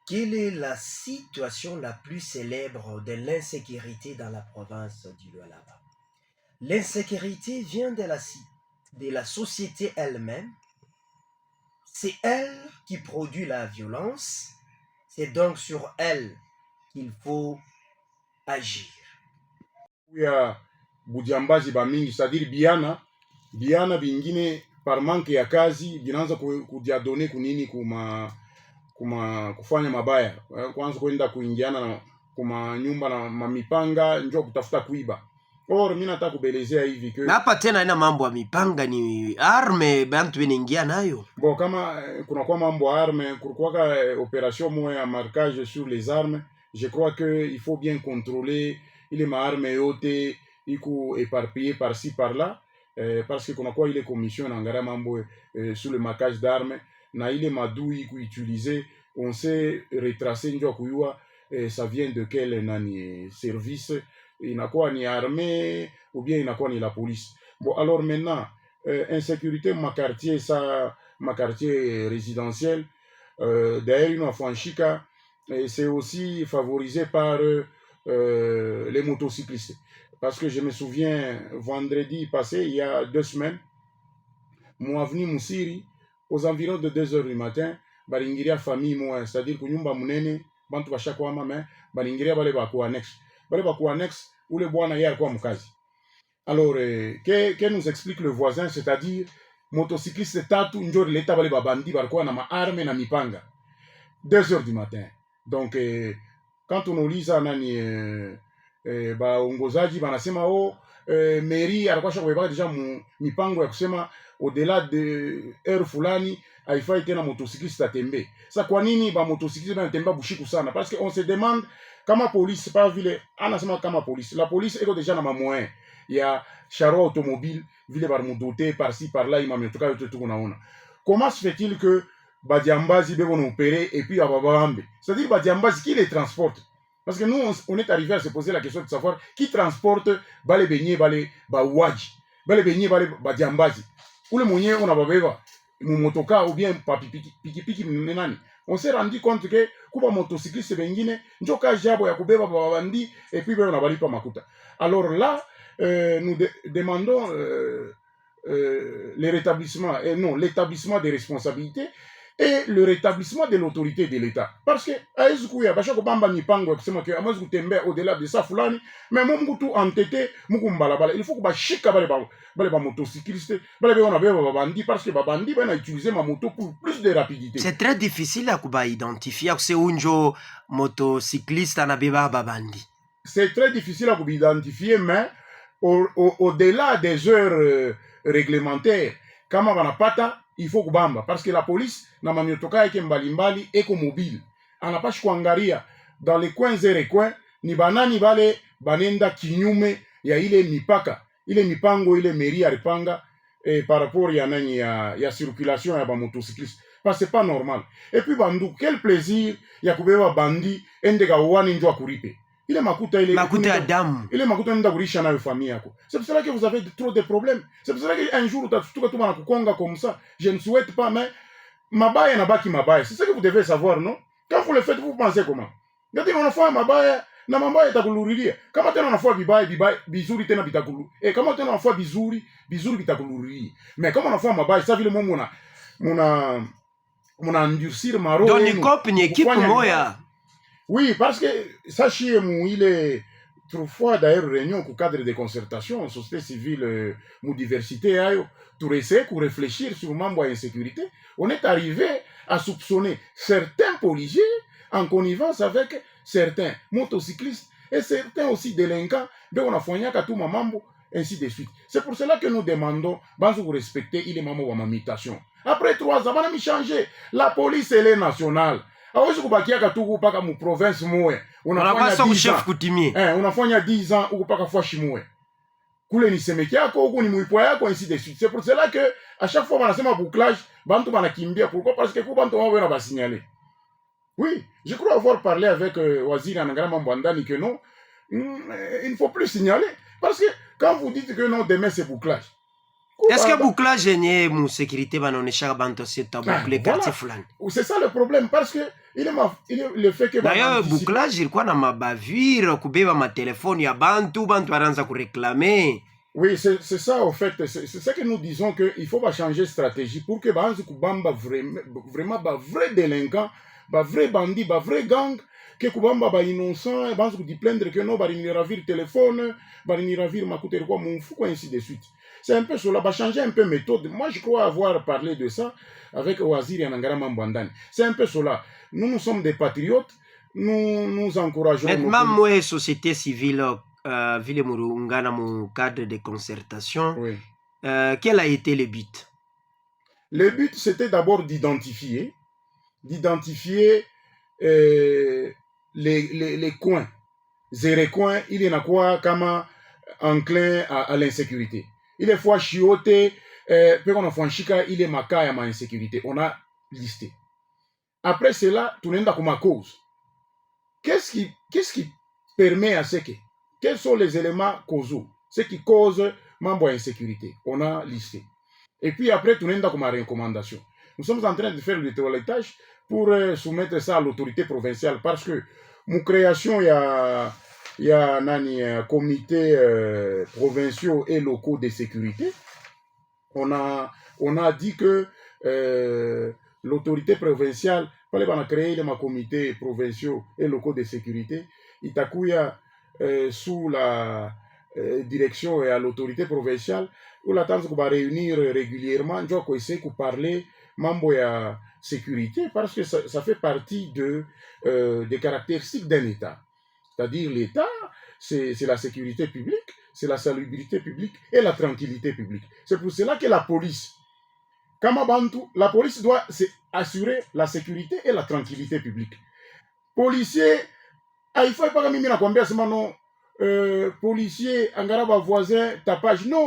Quelle est la situation la plus célèbre de l'insécurité dans la province du Lualaba? L'insécurité vient de la société elle-même. C'est elle qui produit la violence. C'est donc sur elle qu'il faut agir. Ya bujambazi ba mingi, c'est-à-dire biana bingine par manque ya kazi binaanza kujiadone kunini kufanya mabaya, kwanza kwenda kuingiana na kuma nyumba na mamipanga njo kutafuta kuiba. Or mimi nataka kubelezea hivi Na hapa tena ina mambo ya mipanga, ni arme bantu beningia nayo. Bon, kama kunakuwa mambo ya arme, kulikuwaka opération moya ya marquage sur les armes. Je crois que il faut bien contrôler ile maarme yote iko éparpillé par-ci par-là, parce que kunakuwa ile commission naangalia mambo sur le marquage d'armes na ile madui iko utilisé, on sait retracer njo kuyua ça vient de quel nani service, inakuwa ni armée ou bien inakuwa ni la police. Bon, alors maintenant insécurité ma quartier résidentiel, d'ailleurs une Afwanchika, c'est aussi favorisé par les motocyclistes. Parce que je me souviens, vendredi passé, il y a 2 semaines, moi venu Moussiri, aux environs de 2 heures du matin, balingiria famille moi, c'est-à-dire que nyumba munene, bantu bashakwa mama, balingiria bale baku annexe. Bale baku annexe, ou le bwana yeye alikuwa mkazi. Alors, que nous explique le voisin, c'est-à-dire motocycliste tatu njo leta bale babandi balikuwa na maarme na mipanga 2 heures du matin. Donc quand on lit ça nani baongozaji banasema mairie alikuwa shakubeba deja mipango ya kusema au-delà de heure fulani haifai tena motocycliste atembe. Sa kwa nini ba motocycliste banatembea bushiku sana? Parce que on se demande kama police pas vile anasema kama police. La police iko deja na mamoyen ya charo automobile vile barmudote par-ci par-là imametoka yote tuko naona. Comment se fait-il que badiambazi beko na opérer et puis ababambe? C'est-à-dire badiambazi qui les transporte? Parce que nous on est arrivé à se poser la question de savoir qui transporte bale benye bale bawaji, bale benye bale badiambazi. Ule mwenye unababeba mumotoka ou bien pikipiki nani? On s'est rendu compte que kuba motocycliste bengine njo kazi yabo ya kubeba babandi et puis beko na balipa makuta. Alors là nous demandons le rétablissement, l'établissement des responsabilités et le rétablissement de l'autorité de l'État. Parce que haizi kuya basha kubamba mipango ya kusema ke amwezi kutembea au-delà de ça fulani, mais mungu tu entete muku mbalabala. Il faut kubashika bale ba motocycliste, bale beko na beba babandi parce que babandi bana utiliser ma moto pour plus de rapidité. C'est très difficile à kuba identifier c'est unjo motocycliste anabeba babandi. C'est très difficile à kuba identifier, mais au-delà des heures réglementaires, kama banapata il faut kubamba parce que la police na manyotoka yake mbalimbali eko mobile, anapashi kuangalia dans les coins et recoins ni banani bale banenda kinyume ya ile mipaka, ile mipango ile mairie alipanga par rapport ya nani ya circulation ya ba motocycliste, parce que c'est pas normal. Et puis bandu quel plaisir ya kubeba bandi ende ka wani njoo kuripe ile makuta ya damu ile makuta nenda kulisha nayo famille yako. C'est pour cela que vous avez trop de problèmes. C'est pour cela qu'un jour utatutuka tu bana kukonga comme ça. Je ne souhaite pas, mais mabaya na baki mabaya. C'est ce que vous devez savoir, non? Quand vous le faites, vous pensez comment? Ngati unafanya mabaya na mabaya itakulurudia. Kama tena unafanya vibaya bizuri tena bitakulu. Kama tena unafanya bizuri bitakulurudia. Mais kama unafanya mabaya, ça vile muna endurcir maro. Donc ni cop ni équipe moya. Oui, parce que sachez mou il est toutefois d'ailleurs réunion au cadre de concertation société civile mou diversité ayo tout essayer pour réfléchir sur mambo à insécurité. On est arrivé à soupçonner certains policiers en connivence avec certains motocyclistes et certains aussi délinquants de on a fourni à tout mambo ainsi de suite. C'est pour cela que nous demandons de respecter il est mambo à mutation. Après 3 ans on a mis changé. La police elle est nationale. Awezi kubakia katuku paka mu province moya. Unafanya 10 ans kutimie. Unafanya 10 ans huko paka fashi moya. Kule ni semeki yako huko ni muipwa yako ainsi de suite. C'est pour cela que à chaque fois banasema bouclage, bantu banakimbia pourquoi parce que ku bantu wao wana basignaler. Oui, je crois avoir parlé avec Waziri Anangara Mambandani que non, il ne faut plus signaler parce que quand vous dites que non demain c'est bouclage. Est-ce que bouclage nye mu sécurité banaoneshaka bantu seta boucler quartier fulani? C'est ça le problème, parce que il est le fait que d'ailleurs bouclage ilikuwa na mabavire kubeba matelefoni ya bantu baranza kureklame. Oui, c'est ça en fait, c'est ça que nous disons qu'il faut changer de stratégie pour que bantu kubamba vraiment ba vrai délinquant, ba vrai bandit, ba vrai gang, que kubamba ba innocent, bantu ku plaindre que non bari ni ravir téléphone, bari ni ravir makuter quoi mon fou ainsi de suite. C'est un peu cela, va changer un peu méthode. Moi, je crois avoir parlé de ça avec Oazir et Anangara Mambandani. C'est un peu cela. Nous sommes des patriotes, nous encourageons... Maintenant, moi, société civile, Ville Murungana, mon cadre de concertation, oui. Quel a été le but? Le but, c'était d'abord d'identifier les coins. Zéro coin, il y en a quoi comme enclin à l'insécurité. Il est fois chioté, puis on a fait un chica, il est maca à ma insécurité. On a listé. Après cela, tout le monde a comme cause. Qu'est-ce qui permet à ce que? Quels sont les éléments causaux? Ce qui cause membre insécurité. On a listé. Et puis après, tout le monde a comme recommandation. Nous sommes en train de faire le toilettage pour soumettre ça à l'autorité provinciale parce que mon création, il y a un comité provinciaux et locaux de sécurité. On a dit que l'autorité provinciale, fallait qu'on a créé les comités provinciaux et locaux de sécurité. Itakuya sous la direction et à l'autorité provinciale, où la tendance qu'on va réunir régulièrement, on va essayer de parler mambo ya sécurité parce que ça fait partie des caractéristiques d'un État. C'est-à-dire l'État, c'est la sécurité publique, c'est la salubrité publique et la tranquillité publique. C'est pour cela que la police, la police doit assurer la sécurité et la tranquillité publique. Policier, il faut pas que mimi nakwambia sema non, policier, angaraba voisin, tapage, non.